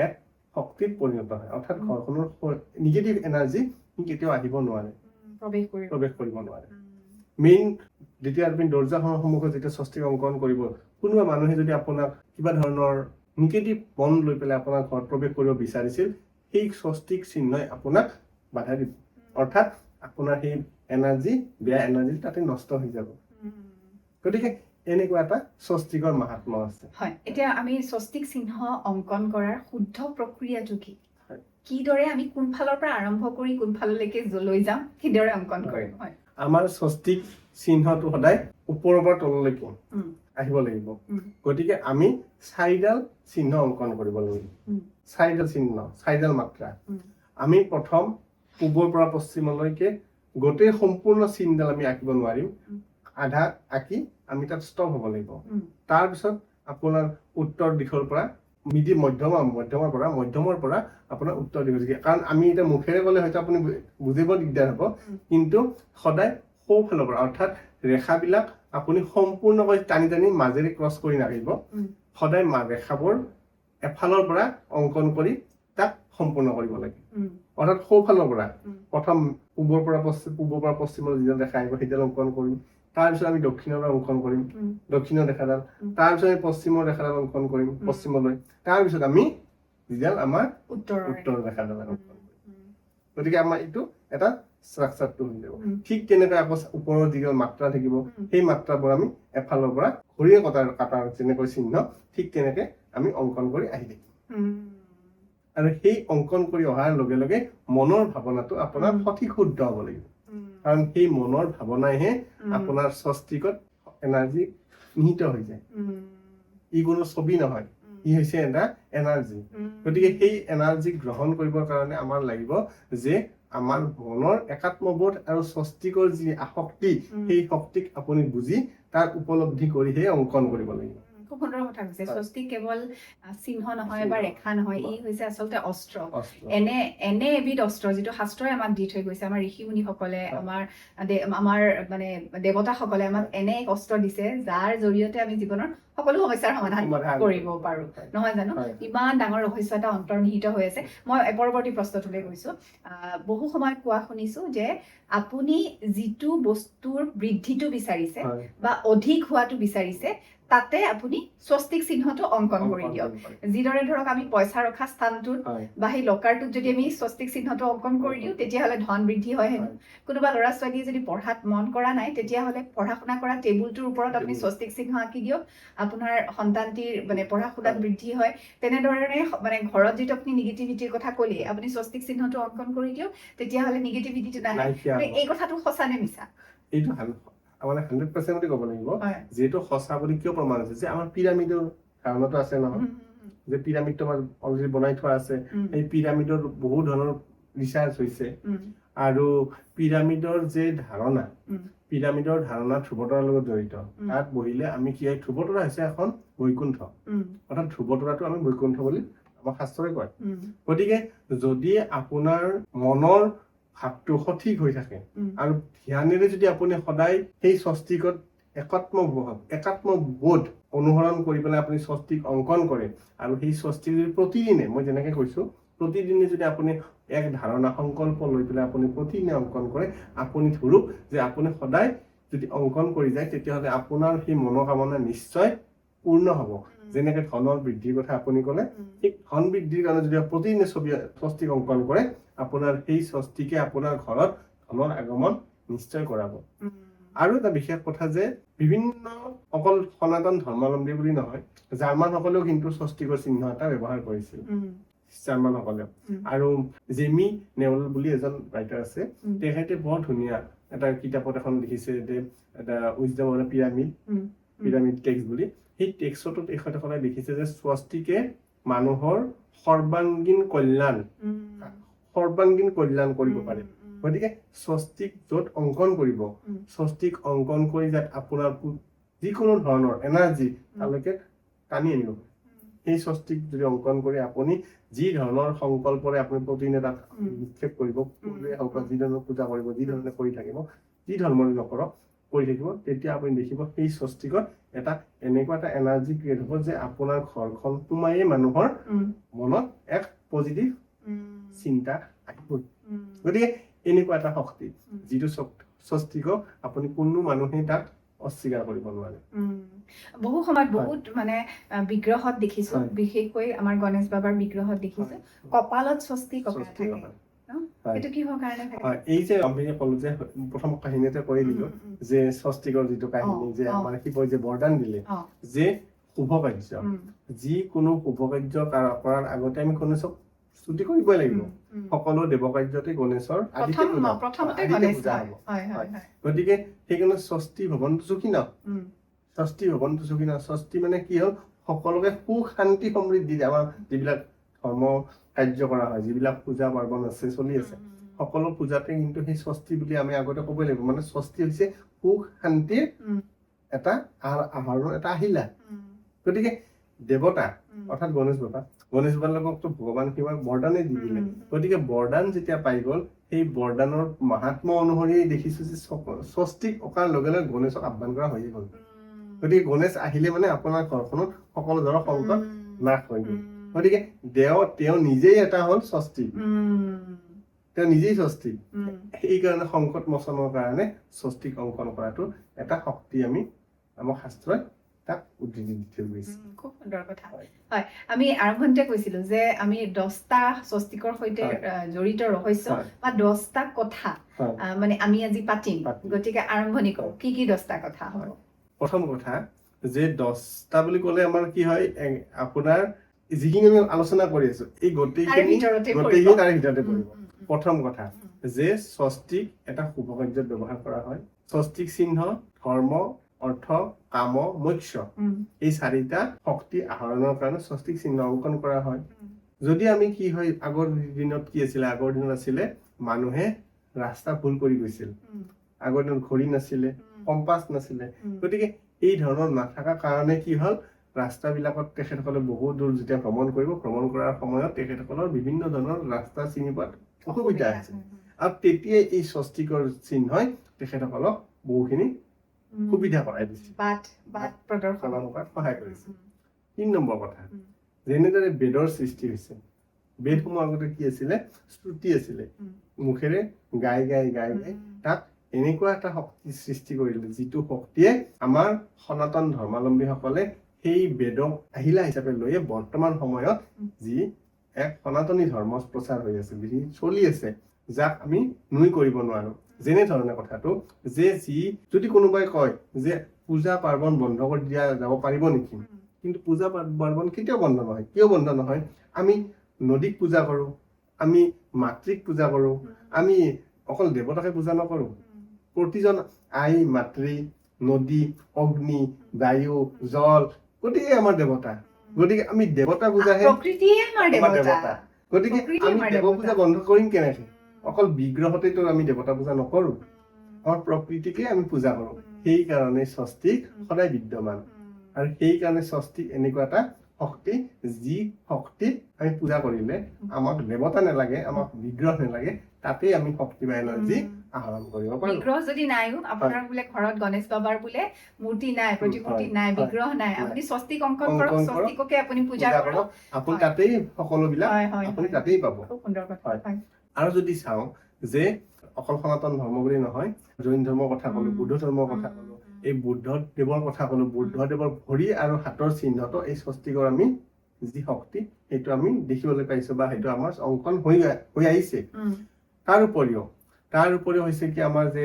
এক শক্তিত পৰিণত হয় অৰ্থাৎ ঘৰখনৰ নিগেটিভ এনাৰ্জি কেতিয়াও আহিব নোৱাৰে প্ৰৱেশ কৰিব নোৱাৰে মেইন যেতিয়া আপুনি দৰ্জাখনৰ সন্মুখত যেতিয়া স্বস্তিক অংকন কৰিব কোনোবা মানুহে যদি আপোনাক কিবা ধৰণৰ নিগেটিভ মন লৈ পেলাই আপোনাৰ ঘৰত প্ৰৱেশ কৰিব বিচাৰিছিল সেই স্বস্তিক চিহ্নই আপোনাক বাধা দিব অৰ্থাৎ আপোনাৰ সেই এনাৰ্জি বেয়া এনাৰ্জি তাতে নষ্ট হৈ যাব গতিকে এনেকুৱা এটা স্বস্তিকৰ মাহাত্ম্য আছে হয় এতিয়া আমি স্বস্তিক চিহ্ন অংকন কৰাৰ শুদ্ধ প্ৰক্ৰিয়াটো কিদৰে আমি কোনফালৰ পৰা আৰম্ভ কৰি কোনফাললৈকে লৈ যাম কিদৰে অংকন কৰিম হয় আমাৰ স্বস্তিক চিহ্নটো সদায় ওপৰৰ পৰা তললৈকে আহিব লাগিব গতিকে আমি 4ডাল চিহ্ন অংকন কৰিব লাগিব 4ডাল চিহ্ন 4ডাল মাত্ৰা আমি প্ৰথম পূবৰ পৰা পশ্চিমলৈকে গোটেই সম্পূৰ্ণ চিহ্নডাল আমি আঁকিব নোৱাৰিম আধা আঁকি আমি তাত ষ্টপ হ'ব লাগিব তাৰপিছত আপোনাৰ উত্তৰ দিশৰ পৰা মধ্যমৰ পৰা আপোনাৰ উত্তৰ দিশলৈকে কাৰণ আমি এতিয়া মুখেৰে ক'লে হয়তো আপুনি বুজিব দিগদাৰ হ'ব কিন্তু সদায় সোঁফালৰ পৰা অৰ্থাৎ ৰেখাবিলাক আপুনি সম্পূৰ্ণকৈ টানি টানি মাজেৰে ক্ৰছ কৰি নাহিব সদায় ৰেখাবোৰ এফালৰ পৰা অংকন কৰি তাক সম্পূৰ্ণ কৰিব লাগে অৰ্থাৎ সোঁফালৰ পৰা প্ৰথম পূবৰ পৰা পশ্চিমলৈ যিডাল ৰেখা আহিব সেইডাল অংকন কৰিম তাৰপিছত আমি দক্ষিণৰ পৰা অংকন কৰিম দক্ষিণৰ ৰেখাডাল তাৰপিছত আমি পশ্চিমৰ ৰেখাডাল অংকন কৰিম পশ্চিমলৈ তাৰপিছত আমি যিডাল আমাৰ উত্তৰ ৰেখাডাল অংকন কৰিম গতিকে আমাৰ এইটো এটা ষ্ট্ৰাকচাৰটো হৈ যাব ঠিক তেনেকৈ আকৌ ওপৰৰ যিডাল মাত্ৰা থাকিব সেই মাত্ৰাবোৰ আমি এফালৰ পৰা ঘড়ীয়ে কটাৰ যেনেকৈ চিহ্ন ঠিক তেনেকৈ আমি অংকন কৰি আহি থাকিম আৰু সেই অংকন কৰি অহাৰ লগে লগে মনৰ ভাৱনাটো আপোনাৰ সঠিক শুদ্ধ হ'ব লাগিব কাৰণ সেই মনৰ ভাৱনাইহে আপোনাৰ স্বস্তিকত এনাৰ্জি নিহিত হৈ যায় ই কোনো ছবি নহয় ই হৈছে এটা এনাৰ্জি গতিকে সেই এনাৰ্জি গ্ৰহণ কৰিবৰ কাৰণে আমাৰ লাগিব যে আমাৰ মনৰ একাত্মবোধ আৰু স্বস্তিকৰ যি আসক্তি সেই শক্তিক আপুনি বুজি তাক উপলব্ধি কৰিহে অংকন কৰিব লাগিব খুব সুন্দৰ কথা কৈছে স্বস্তিক কেৱল চিহ্ন নহয় বা ৰেখা নহয় ই হৈছে আচলতে অস্ত্ৰ এনে এবিধ অস্ত্ৰ যিটো শাস্ত্ৰই আমাক দি থৈ গৈছে আমাৰ ঋষি মুনিসকলে আমাৰ মানে দেৱতাসকলে আমাক এনে এক অস্ত্ৰ দিছে যাৰ জৰিয়তে আমি জীৱনৰ সকলো সমস্যাৰ সমাধান কৰিব পাৰো নহয় জানো ইমান ডাঙৰ ৰহস্য এটা অন্তৰ্নিহিত হৈ আছে মই পৰৱৰ্তী প্ৰশ্নটোলৈ গৈছো বহু সময়ত কোৱা শুনিছো যে আপুনি যিটো বস্তুৰ বৃদ্ধিটো বিচাৰিছে বা অধিক হোৱাটো বিচাৰিছে তাতে আপুনি স্বস্তিক চিহ্নটো অংকন কৰি দিয়ক যিদৰে ধৰক আমি পইচা ৰখা স্থানটোত বা সেই লকাৰটোত যদি আমি স্বস্তিক চিহ্নটো অংকন কৰি দিওঁ তেতিয়াহ'লে ধন বৃদ্ধি হয় হেনো কোনোবা ল'ৰা ছোৱালীয়ে যদি পঢ়াত মন কৰা নাই তেতিয়াহ'লে পঢ়া শুনা কৰা টেবুলটোৰ ওপৰত আপুনি স্বস্তিক চিহ্ন আঁকি দিয়ক আপোনাৰ সন্তানটিৰ মানে পঢ়া শুনাত বৃদ্ধি হয় তেনেধৰণে মানে ঘৰত যিটো আপুনি নিগেটিভিটিৰ কথা ক'লে আপুনি স্বস্তিক চিহ্নটো অংকন কৰি দিয়ক তেতিয়াহ'লে নিগেটিভিটিটো নাহে এই কথাটো সঁচা নে মিছা এইটো মানে 100% ক'ব লাগিব যেহেতু সঁচা বুলি কিয় প্ৰমাণ আছে যে আমাৰ পিৰামিডৰ ধাৰণাটো আছে নহয় যে পিৰামিডটো আমাৰ অলৰেডি বনাই থোৱা আছে এই পিৰামিডৰ বহু ধৰণৰ ৰিচাৰ্চ হৈছে আৰু পিৰামিডৰ যে ধাৰণা পিৰামিডৰ ধাৰণা ধ্ৰুৱতৰাৰ লগত জড়িত তাত বহিলে আমি কি হয় ধ্ৰুৱতৰা হৈছে এখন বৈকুণ্ঠ অৰ্থাৎ ধ্ৰুৱতৰাটো আমি বৈকুণ্ঠ বুলি আমাৰ শাস্ত্ৰই কয় গতিকে যদি আপোনাৰ মনৰ ভাৱটো সঠিক হৈ থাকে আৰু ধ্যানেৰে যদি আপুনি সদায় সেই স্বস্তিকত একাত্মবোধ অনুসৰণ কৰি পেলাই আপুনি স্বস্তিক অংকন কৰে আৰু সেই স্বস্তিক যদি প্ৰতিদিনে মই যেনেকে কৈছো প্ৰতিদিনে যদি আপুনি এক ধাৰণা সংকল্প লৈ পেলাই আপুনি প্ৰতিদিনে অংকন কৰে আপুনি ধৰক যে আপুনি সদায় যদি অংকন কৰি যায় তেতিয়াহ'লে আপোনাৰ সেই মনোকামনা নিশ্চয় পূৰ্ণ হ'ব যেনেকে ধনৰ বৃদ্ধিৰ কথা আপুনি ক'লে ঠিক ধন বৃদ্ধিৰ কাৰণে যদি প্ৰতিদিনে স্বস্তিক অংকন কৰে আপোনাৰ সেই স্বস্তিকে আপোনাৰ ঘৰত ধনৰ আগমন নিশ্চয় কৰাব আৰু এটা বিশেষ কথা যে বিভিন্ন অকল সনাতন ধৰ্মাৱলম্বী বুলি নহয় জাৰ্মানসকলেও কিন্তু স্বস্তিকৰ চিহ্ন এটা ব্যৱহাৰ কৰিছিল জাৰ্মানসকলেও আৰু জেমি নেউল বুলি এজন ৰাইটাৰ আছে তেখেতে বৰ ধুনীয়া এটা কিতাপত এখন লিখিছে যে এটা উইজডম অফ পিৰামিড টেক্সট বুলি সেই টেক্সটত তেখেতসকলে লিখিছে যে স্বস্তিকে মানুহৰ সৰ্বাংগীন কল্যাণ কৰিব পাৰে গতিকে স্বস্তিক য'ত অংকন কৰিব স্বস্তিক অংকন কৰি যাত আপোনাৰ যিকোনো ধৰণৰ এনাৰ্জি তালৈকে টানি আনিব সেই স্বস্তিক যদি অংকন কৰি আপুনি যি ধৰণৰ সংকল্পৰে আপুনি প্ৰতিদিনে তাত নিক্ষেপ কৰিব যি ধৰণৰ পূজা কৰিব যি ধৰণে কৰি থাকিব যি ধৰ্মৰে নকৰক কৰি থাকিব তেতিয়া আপুনি দেখিব সেই স্বস্তিকত এটা এনেকুৱা এটা এনাৰ্জি ক্ৰিয়েট হ'ব যে আপোনাৰ ঘৰখন সোমায়ে মানুহৰ মনত এক পজিটিভ চিন্তা আহিব গতিকে এনেকুৱা এটা শক্তি যিটো স্বস্তিকক আপুনি কোনো মানুহে তাক অস্বীকাৰ কৰিব নোৱাৰে বহু সময়ত বহুত মানে বিগ্ৰহত দেখিছো বিশেষকৈ আমাৰ গণেশ বাবাৰ বিগ্ৰহত দেখিছো কপালত স্বস্তিক এইটো কিহৰ কাৰণে থাকে এই যে আমি ক'লো যে প্ৰথম কাহিনীতে কৈ দিলো যে স্বস্তিকৰ যিটো কাহিনী যে আমাৰ শিৱই যে বৰদান দিলে যে শুভ কাৰ্য যিকোনো শুভ কাৰ্য কৰাৰ আগতে আমি গণেশক স্তুতি কৰিবই লাগিব সকলো দেৱ কাৰ্যতে গণেশৰ পূজা হ'ব গতিকে সেইকাৰণে স্বস্তি ভৱনটো সুখী ন স্বস্তি মানে কি হ'ল সকলোকে সুখ শান্তি সমৃদ্ধি আমাৰ যিবিলাক ধৰ্ম কাৰ্য কৰা হয় যিবিলাক পূজা পাৰ্বণ আছে চলি আছে সকলো পূজাতে কিন্তু সেই স্বস্তি বুলি আমি আগতে ক'বই লাগিব মানে স্বস্তি হৈছে সুখ শান্তিৰ এটা আহৰণৰ এটা আহিলা গতিকে দেৱতা অৰ্থাৎ গণেশ বাবাৰ লগতো ভগৱান শিৱক বৰদানে দি দিলে গতিকে বৰদান যেতিয়া পাই গ'ল সেই বৰদানৰ মাহাত্ম্য অনুসৰি দেখিছো যে স্বস্তিক অকাৰ লগে লগে গণেশক আহ্বান কৰা হৈয়ে গ'ল গতিকে গণেশ আহিলে মানে আপোনাৰ ঘৰখনত সকলো ধৰণৰ সংকট নাশ হৈ গ'ল গতিকে তেওঁ নিজেই এটা হ'ল স্বস্তি তেওঁ নিজেই স্বস্তি সেইকাৰণে সংকট মোচনৰ কাৰণে স্বস্তিক অংকন কৰাটো এটা শক্তি আমি আমাৰ শাস্ত্ৰই তাক উদ্ধৃতি দি থৈ গৈছে খুব সুন্দৰ কথা হয় আমি আৰম্ভণিতে কৈছিলো যে আমি 10টা স্বস্তিকৰ সৈতে জড়িত ৰহস্য বা 10টা কথা মানে আমি আজি পাতিম গতিকে আৰম্ভণি কৰো কি 10টা কথা হ'ব প্ৰথম কথা যে 10টা বুলি ক'লে আমাৰ কি হয় আপোনাৰ যিখিনি আমি আলোচনা কৰি আছো এই গোটেইখিনি তাৰে ভিতৰতে পৰিব প্ৰথম কথা যে স্বস্তিক এটা শুভ কাৰ্যত ব্যৱহাৰ কৰা হয় স্বস্তিক চিহ্ন ধৰ্ম অৰ্থ কাম মোক্ষ এই 4টা শক্তি আহৰণৰ কাৰণে স্বস্তিক চিহ্ন অংকন কৰা হয় যদি আমি কি হয় আগৰ দিনত আছিলে মানুহে ৰাস্তা ভুল কৰি গৈছিল আগৰ দিনত ঘড়ী নাছিলে কম্পাছ নাছিলে গতিকে এই ধৰণৰ নাথাকা কাৰণে কি হ'ল ৰাস্তাবিলাকত তেখেতসকলে বহু দূৰ যেতিয়া ভ্ৰমণ কৰাৰ সময়ত তেখেতসকলৰ বিভিন্ন ধৰণৰ ৰাস্তা চিনি পোৱাত অসুবিধা আছে আৰু তেতিয়াই এই স্বস্তিকৰ চিহ্নই তেখেতসকলক বহুখিনি সুবিধা কৰাই দিছে বাট প্ৰদৰ্শন কৰাত সহায় কৰিছে 3 নম্বৰ কথা যেনেদৰে বেদৰ সৃষ্টি হৈছে বেদসমূহ আগতে কি আছিলে শ্ৰুতি আছিলে মুখেৰে গাই তাত এনেকুৱা এটা শক্তি সৃষ্টি কৰিলে যিটো শক্তিয়ে আমাৰ সনাতন ধৰ্মাৱলম্বীসকলে সেই বেদক আহিলা হিচাপে লৈ বৰ্তমান সময়ত যি এক সনাতনী ধৰ্ম প্ৰচাৰ হৈ আছে যি চলি আছে যাক আমি নুই কৰিব নোৱাৰো যেনে ধৰণে কথাটো যে যদি কোনোবাই কয় যে পূজা পাৰ্বণ বন্ধ কৰি দিয়া যাব পাৰিব নেকি কিন্তু পূজা পাৰ্বণ কেতিয়াও বন্ধ নহয় কিয় বন্ধ নহয় আমি নদীক পূজা কৰো আমি মাতৃক পূজা কৰো আমি অকল দেৱতাকে পূজা নকৰো প্ৰতিজন আই মাতৃ নদী অগ্নি বায়ু জল গোটেই আমাৰ দেৱতা গতিকে আমি দেৱতা পূজাহে প্ৰকৃতিয়ে আমাৰ আমাৰ দেৱতা দেৱতা। গতিকে প্ৰকৃতি আমি আমাৰ দেৱ দেৱতা। পূজা বন্ধ কৰিম কেনেকে? অকল বিগ্ৰহতেতো আমি দেৱতা পূজা নকৰো, আমাৰ প্ৰকৃতিকে আমি পূজা কৰো। সেইকাৰণে স্বস্তিক সদায় বিদ্যমান, আৰু সেইকাৰণে স্বস্তিক এনেকুৱা এটা শক্তি, যি শক্তিক আমি পূজা কৰিলে আমাক দেৱতা নালাগে, আমাক বিগ্ৰহ নালাগে, তাতেই আমি শক্তি বা এনাৰ্জি আহৰণ কৰিব পাৰো। বিগ্ৰহ যদি নাইও, আপোনাৰ বোলে ঘৰত গণেশ বাবাৰ বোলে মূৰ্তি নাই, প্ৰতিমূৰ্তি নাই, বিগ্ৰহ নাই, আপুনি স্বস্তিক অংকন কৰক, স্বস্তিককে আপুনি পূজা কৰক, আপুনি তাতেই সকলোবিলাক আপুনি তাতেই পাব। খুব সুন্দৰ কথা। হয়। আৰু যদি চাওঁ যে অকল সনাতন ধৰ্ম বুলি নহয়, জৈন ধৰ্মৰ কথা কলো, বুদ্ধ ধৰ্মৰ কথা কলো, এই বুদ্ধ দেৱৰ কথা কলো, বুদ্ধ দেৱৰ ভৰি আৰু হাতৰ চিহ্নটো এই স্বস্তিকৰ আমি যি শক্তি, সেইটো আমি দেখিবলৈ পাইছো বা সেইটো আমাৰ অংকন হৈ আহিছে। তাৰ উপৰিও হৈছে কি, আমাৰ যে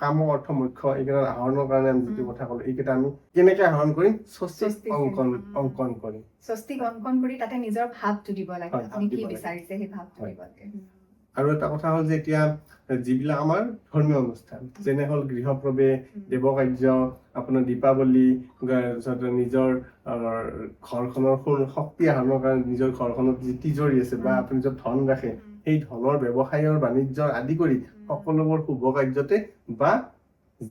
কাম অৰ্থ মুখ্য এইকেইটা আহৰণৰ কাৰণে আমি যিটো কথা কলো, এইকেইটা আমি কেনেকে আহৰণ কৰিম? স্বস্তিক অংকন কৰিম। স্বস্তিক অংকন কৰি তাতে নিজৰ ভাৱটো দিব লাগে, হয়, আপুনি কি দিব লাগে। বিচাৰিছে সেই ভাৱটো দিব লাগে। আৰু এটা কথা হ'ল যে এতিয়া যিবিলাক আমাৰ ধৰ্মীয় অনুষ্ঠান, যেনে হ'ল গৃহপ্ৰৱেশ, দেৱকাৰ্য, আপোনাৰ দীপাৱলী, নিজৰ ঘৰখনৰ শক্তি আহৰণৰ কাৰণে নিজৰ ঘৰখনত যি তিজৰি আছে বা আপুনি য'ত ধন ৰাখে, সেই ধনৰ ব্যৱসায়ৰ বাণিজ্যৰ আদি কৰি সকলোবোৰ শুভ কাৰ্যতে বা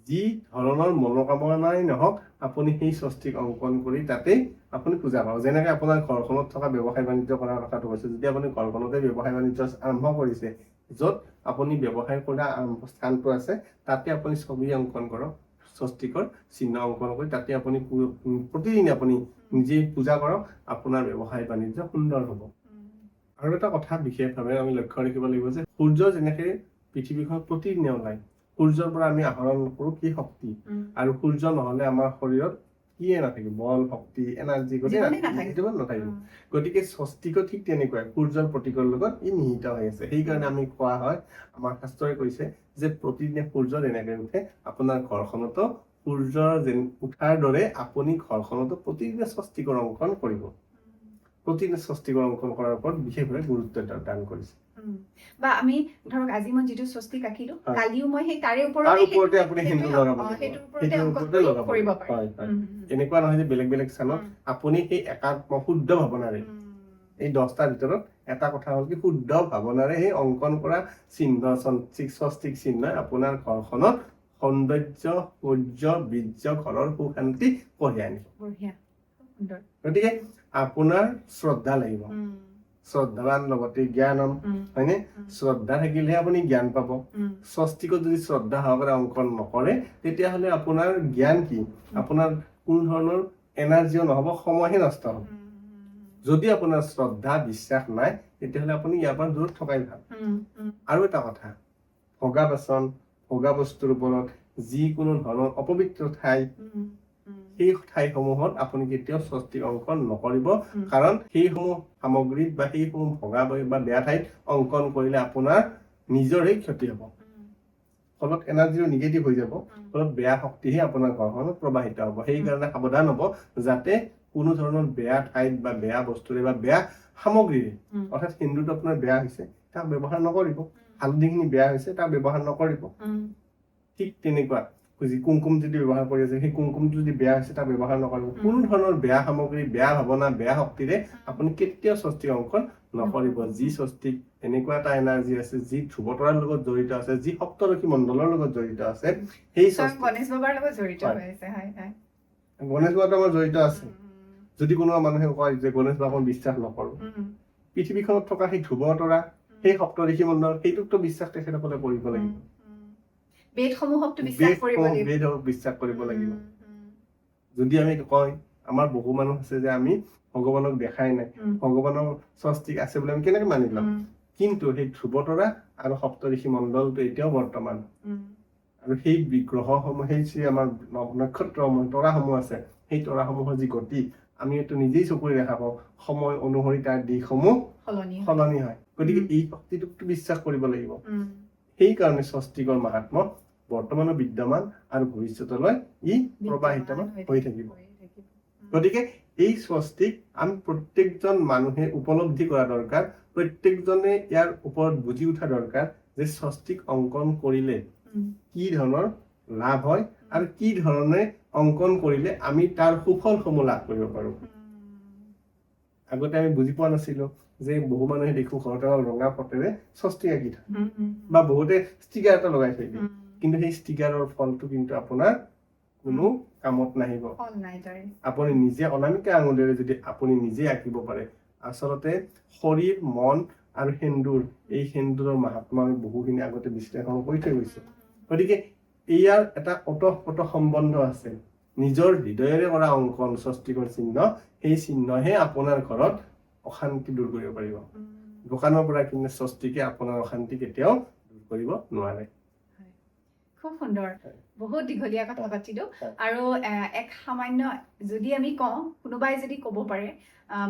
যি ধৰণৰ মনোকামনাই নহওক, আপুনি সেই স্বস্তিক অংকন কৰি তাতেই আপুনি পূজা কৰক। যেনেকে আপোনাৰ ঘৰখনত থকা ব্যৱসায় বাণিজ্য কৰাৰ কথাটো কৈছে, যদি আপুনি ঘৰখনতে ব্যৱসায় বাণিজ্য আৰম্ভ কৰিছে, য'ত আপুনি ব্যৱসায় কৰা স্থানটো আছে, তাতে আপুনি ছবি অংকন কৰক, স্বস্তিকৰ চিহ্ন অংকন কৰি তাতে আপুনি প্ৰতিদিনে আপুনি নিজে পূজা কৰক, আপোনাৰ ব্যৱসায় বাণিজ্য সুন্দৰ হ'ব। আৰু এটা কথা বিশেষভাৱে আমি লক্ষ্য ৰাখিব লাগিব যে সূৰ্য যেনেকে পৃথিৱীখনত প্ৰতিদিনে ওলায়, সূৰ্যৰ পৰা আমি আহৰণ কৰো কি শক্তি, আৰু সূৰ্য নহলে আমাৰ শৰীৰত কিয়ে নাথাকিব, বল, শক্তি, এনাৰ্জি গোটেই নাথাকিব। গতিকে স্বস্তিকো ঠিক তেনেকুৱাই সূৰ্যৰ প্ৰতীকৰ লগত ই নিহিত হৈ আছে। সেইকাৰণে আমি কোৱা হয়, আমাৰ শাস্ত্ৰই কৈছে যে প্ৰতিদিনে সূৰ্য যেনেকে উঠে, আপোনাৰ ঘৰখনতো সূৰ্যৰ উঠাৰ দৰে আপুনি ঘৰখনতো প্ৰতিদিনে স্বস্তিকৰ অংকন কৰিব। প্ৰতিদিনে স্বস্তিকৰ অংকন কৰাৰ ওপৰত বিশেষভাৱে গুৰুত্ব দান কৰিছে। বা আমি ধৰক আজি মই যিটো স্বস্তিক আঁকিলো, কালিও মই সেই তাৰে ওপৰতে আপুনি হিন্দু লগাব কৰিব পাৰিব। এনেকুৱা নহয় যে বেলেগ বেলেগ স্থানত আপুনি সেই একাত্ম শুদ্ধ ভাৱনাৰে, এই 10টাৰ ভিতৰত এটা কথা হ'ল কি, শুদ্ধ ভাৱনাৰে সেই অংকন কৰা চিহ্ন, স্বস্তিক চিহ্নই আপোনাৰ ঘৰখনত সৌন্দৰ্য, সূৰ্য, বীৰ্য, ঘৰৰ সুখ শান্তি কঢ়িয়াই আনিব। গতিকে আপোনাৰ শ্ৰদ্ধা লাগিব, শ্ৰদ্ধাৱান লগতে জ্ঞানম, হয়নে? শ্ৰদ্ধা থাকিলেহে আপুনি জ্ঞান পাব। স্বস্তিকত যদি শ্ৰদ্ধা সহকাৰে অংকন নকৰে, তেতিয়াহ'লে আপোনাৰ জ্ঞান কি, আপোনাৰ কোনো ধৰণৰ এনাৰ্জিও নহ'ব, সময়হে নষ্ট হ'ব। যদি আপোনাৰ শ্ৰদ্ধা বিশ্বাস নাই, তেতিয়াহ'লে আপুনি ইয়াৰ পৰা দূৰত থকাই ভাল। আৰু এটা কথা, ভগা বাচন, ভগা বস্তুৰ ওপৰত যিকোনো ধৰণৰ অপবিত্ৰ ঠাই, সেই ঠাইসমূহত আপুনি কেতিয়াও স্বস্তিক অংকন নকৰিব, কাৰণ সেইসমূহ সামগ্ৰীত বা সেইসমূহ ভগা বা বেয়া ঠাইত অংকন কৰিলে আপোনাৰ নিজৰে ক্ষতি হ'ব। ফলত এনাৰ্জিও নিগেটিভ হৈ যাব, ফলত বেয়া শক্তিহে আপোনাৰ ঘৰখনত প্ৰবাহিত হ'ব। সেইকাৰণে সাৱধান হ'ব যাতে কোনো ধৰণৰ বেয়া ঠাইত বা বেয়া বস্তুৰে বা বেয়া সামগ্ৰীৰে, অৰ্থাৎ সিন্দুৰটো আপোনাৰ বেয়া হৈছে, তাক ব্যৱহাৰ নকৰিব। হালধিখিনি বেয়া হৈছে, তাক ব্যৱহাৰ নকৰিব। ঠিক তেনেকুৱা কুমকুম যদি ব্যৱহাৰ কৰি আছে, সেই কুমকুমটো যদি বেয়া হৈছে, তাক ব্যৱহাৰ নকৰিব। কোনো ধৰণৰ বেয়া সামগ্ৰী, বেয়া ভাৱনা, বেয়া শক্তিৰে আপুনি কেতিয়াও স্বস্তিক অংকন নকৰিব। যি স্বস্তিক এনেকুৱা এটা এনাৰ্জি আছে, যি ধ্ৰুৱতৰাৰ লগত জড়িত আছে, যি সপ্তৰশী মণ্ডলৰ লগত জড়িত আছে, সেই গণেশ বাবাৰ লগত জড়িত হৈ আছে। গণেশ বাবাটো আমাৰ জড়িত আছে। যদি কোনোবা মানুহে কয় যে গণেশ বাবাক বিশ্বাস নকৰো, পৃথিৱীখনত থকা সেই ধ্ৰুৱতৰা, সেই সপ্তঋষি মণ্ডল, সেইটোকতো বিশ্বাস তেখেতসকলে কৰিব লাগিব। বেদসমূহক বিশ্বাস কৰিব লাগিব। যদি আমি কয়, আমাৰ বহু মানুহ আছে যে আমি ভগৱানক দেখাই নাই, ভগৱানৰ স্বস্তিক আছে বুলি আমি কেনেকে মানি লম? কিন্তু সেই ধ্ৰুৱতৰা আৰু সপ্তঋষি মণ্ডলটো এতিয়াও বৰ্তমান, আৰু সেই গ্ৰহসমূহ, সেই আমাৰ নক্ষত্ৰসমূহ, তৰাসমূহ আছে, সেই তৰাসমূহৰ যি গতি আমি এইটো নিজেই চকুৰে দেখা পাওঁ, সময় অনুসৰি তাৰ দিশসমূহ সলনি হয়। গতিকে এই শক্তিটোকতো বিশ্বাস কৰিব লাগিব। সেইকাৰণে স্বস্তিকৰ মাহাত্ম্য বৰ্তমানো বিদ্যমান আৰু ভৱিষ্যতলৈ ই প্ৰবাহিত হৈ থাকিব। গতিকে এই স্বস্তিক আমি প্ৰত্যেকজন মানুহে উপলব্ধি কৰা দৰকাৰ, প্ৰত্যেকজনে ইয়াৰ ওপৰত বুজি উঠা দৰকাৰ যে স্বস্তিক অংকন কৰিলে কি ধৰণৰ লাভ হয় আৰু কি ধৰণে অংকন কৰিলে আমি তাৰ সুফলসমূহ লাভ কৰিব পাৰো। আগতে আমি বুজি পোৱা নাছিলো যে বহু মানুহে দেখো ঘৰতে ৰঙা পটেৰে স্বস্তিক আঁকি থাকে বা বহুতে ষ্টিকাৰ এটা লগাই থৈ দিয়ে, কিন্তু সেই ষ্টিকাৰৰ ফলটো কিন্তু আপোনাৰ কোনো কামত নাহিব। ফল নাই তাৰে। আপুনি নিজে অনামিকা আঙুলিৰে যদি আপুনি নিজে আঁকিব পাৰে, আচলতে শৰীৰ, মন আৰু সেন্দুৰ, এই সেন্দুৰৰ মাহাত্ম্য আমি বহুখিনি আগতে বিশ্লেষণ কৰি থৈ গৈছো। গতিকে ইয়াৰ এটা ওতঃপ্ৰোত সম্বন্ধ আছে। নিজৰ হৃদয়েৰে কৰা অংকন স্বস্তিকৰ চিহ্ন, সেই চিহ্নহে আপোনাৰ ঘৰত অশান্তি দূৰ কৰিব পাৰিব। দোকানৰ পৰা কিনে স্বস্তিকে আপোনাৰ অশান্তি কেতিয়াও দূৰ কৰিব নোৱাৰে। খুব সুন্দৰ, বহুত দীঘলীয়া কথা পাতিলো। হয়। আৰু এক সামান্য যদি আমি কওঁ, কোনোবাই যদি ক'ব পাৰে,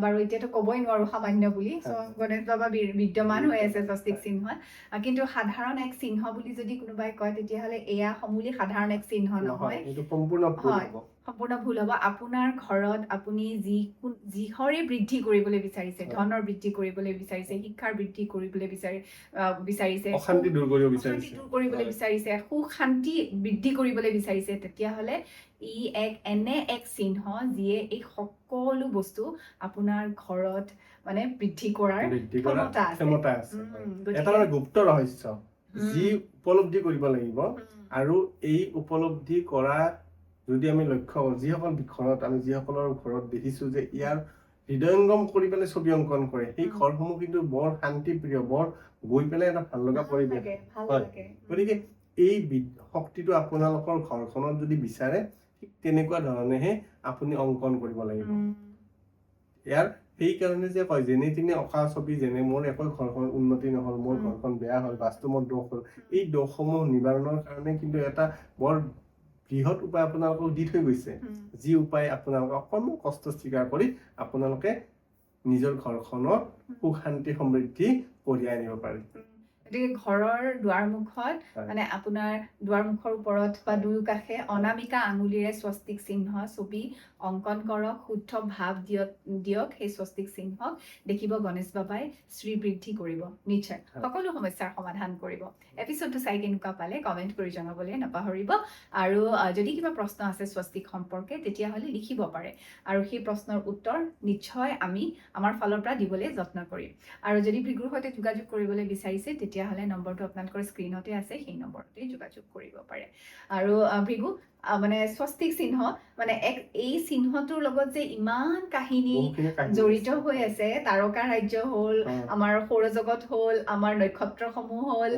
বাৰু এতিয়াতো ক'বই নোৱাৰো সামান্য বুলি, গণেশ বাবা বিদ্যমান হৈ আছে স্বস্তিক চিহ্নত, কিন্তু সাধাৰণ এক চিহ্ন বুলি যদি কোনোবাই কয়, তেতিয়াহ'লে এয়া সমূলি সাধাৰণ এক চিহ্ন নহয়, এইটো সম্পূৰ্ণ ভুল হ'ব। সম্পূৰ্ণ ভুল হ'ব। আপোনাৰ ঘৰত আপুনি যিহৰে বৃদ্ধি কৰিবলৈ বিচাৰিছে, ধনৰ বৃদ্ধি কৰিবলৈ বিচাৰিছে, শিক্ষাৰ বৃদ্ধি কৰিবলৈ বিচাৰিছে, অশান্তি দূৰ কৰিব কৰিবলৈ বিচাৰিছে, সুখ শান্তি বৃদ্ধি কৰিবলৈ বিচাৰিছে, তেতিয়াহ'লে ই এনে এক চিহ্ন যিয়ে এই সকলো বস্তু আপোনাৰ ঘৰত মানে বৃদ্ধি কৰাৰ ক্ষমতা আছে। এটা মানে গুপ্ত ৰহস্য যি উপলব্ধি কৰিব লাগিব, আৰু এই উপলব্ধি কৰা যদি আমি লক্ষ্য কৰোঁ, যিসকলৰ ঘৰত দেখিছো যে ইয়াৰ হৃদয়ংগম কৰি পেলাই ছবি অংকন কৰে, সেই ঘৰসমূহ কিন্তু বৰ শান্তিপ্ৰিয়, বৰ গৈ পেলাই এটা ভাল লগা পৰিৱেশ। গতিকে এই শক্তিটো আপোনালোকৰ ঘৰখনত যদি বিচাৰে, ঠিক তেনেকুৱা ধৰণেহে আপুনি অংকন কৰিব লাগিব। ইয়াৰ সেইকাৰণে যে কয়, যেনে তেনে অঁকা ছবি, যেনে মোৰ একো ঘৰখনত উন্নতি নহল, মোৰ ঘৰখন বেয়া হ'ল, বাস্তু মোৰ দোষ হ'ল, এই দোষসমূহ নিবাৰণৰ কাৰণে কিন্তু এটা বৰ বৃহৎ উপায় আপোনালোকক দি থৈ গৈছে, যি উপায় আপোনালোকে অকণমান কষ্ট স্বীকাৰ কৰি আপোনালোকে নিজৰ ঘৰখনত সুখ শান্তি সমৃদ্ধি কঢ়িয়াই আনিব পাৰে। গতিকে ঘৰৰ দুৱাৰমুখত মানে আপোনাৰ দুৱাৰমুখৰ ওপৰত বা দুয়োকাষে অনামিকা আঙুলিৰে স্বস্তিক চিহ্ন ছবি অংকন কৰক, শুদ্ধ ভাৱ দিয়ক সেই স্বস্তিক চিহ্নক, দেখিব গণেশ বাবাই শ্ৰী বৃদ্ধি কৰিব, নিশ্চয় সকলো সমস্যাৰ সমাধান কৰিব। এপিছডটো চাই কেনেকুৱা পালে কমেণ্ট কৰি জনাবলৈ নাপাহৰিব। আৰু যদি কিবা প্ৰশ্ন আছে স্বস্তিক সম্পৰ্কে, তেতিয়াহ'লে লিখিব পাৰে, আৰু সেই প্ৰশ্নৰ উত্তৰ নিশ্চয় আমি আমাৰ ফালৰ পৰা দিবলৈ যত্ন কৰিম। আৰু যদি ভৃগুৰ সৈতে যোগাযোগ কৰিবলৈ বিচাৰিছে, তেতিয়াহ'লে নম্বৰটো আপোনালোকৰ স্ক্ৰীণতে আছে, সেই নম্বৰতে যোগাযোগ কৰিব পাৰে। আৰু ভৃগু মানে স্বস্তিক চিহ্ন মানে এই চিহ্নটোৰ লগত যে ইমান কাহিনী জড়িত হৈ আছে, তাৰকা ৰাজ্য হ'ল, আমাৰ সৌৰজগত হ'ল, আমাৰ নক্ষত্ৰসমূহ হ'ল,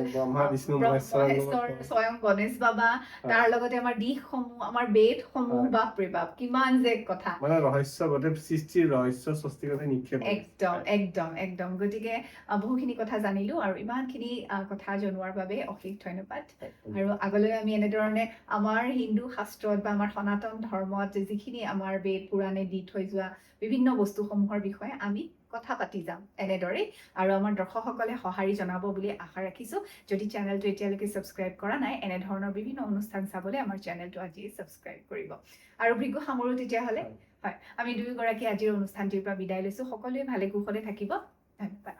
স্বয়ং গণেশ বাবা, তাৰ লগতে আমাৰ দিশসমূহ, আমাৰ বেদসমূহ, বাপৰে বাপ কিমান যে কথা, মানে ৰহস্য, গোটেই সৃষ্টিৰ ৰহস্য স্বস্তিকতে নিক্ষেপ। একদম। গতিকে বহুখিনি কথা জানিলো, আৰু ইমানখিনি কথা জনোৱাৰ বাবে অশেষ ধন্যবাদ। আৰু আগলৈ আমি এনেধৰণে আমাৰ হিন্দু শাস্ত্ৰত বা আমাৰ সনাতন ধৰ্মত যিখিনি আমাৰ বেদ পুৰাণে দি থৈ যোৱা বিভিন্ন বস্তুসমূহৰ বিষয়ে আমি কথা পাতি যাম এনেদৰেই, আৰু আমাৰ দৰ্শকসকলে সঁহাৰি জনাব বুলি আশা ৰাখিছোঁ। যদি চেনেলটো এতিয়ালৈকে ছাবস্ক্ৰাইব কৰা নাই, এনেধৰণৰ বিভিন্ন অনুষ্ঠান চাবলৈ আমাৰ চেনেলটো আজিয়ে ছাবস্ক্ৰাইব কৰিব। আৰু ভৃগু সামৰো তেতিয়াহ'লে। হয়, আমি দুয়োগৰাকী আজিৰ অনুষ্ঠানটিৰ পৰা বিদায় লৈছোঁ। সকলোৱে ভালে কুশলে থাকিব। ধন্যবাদ।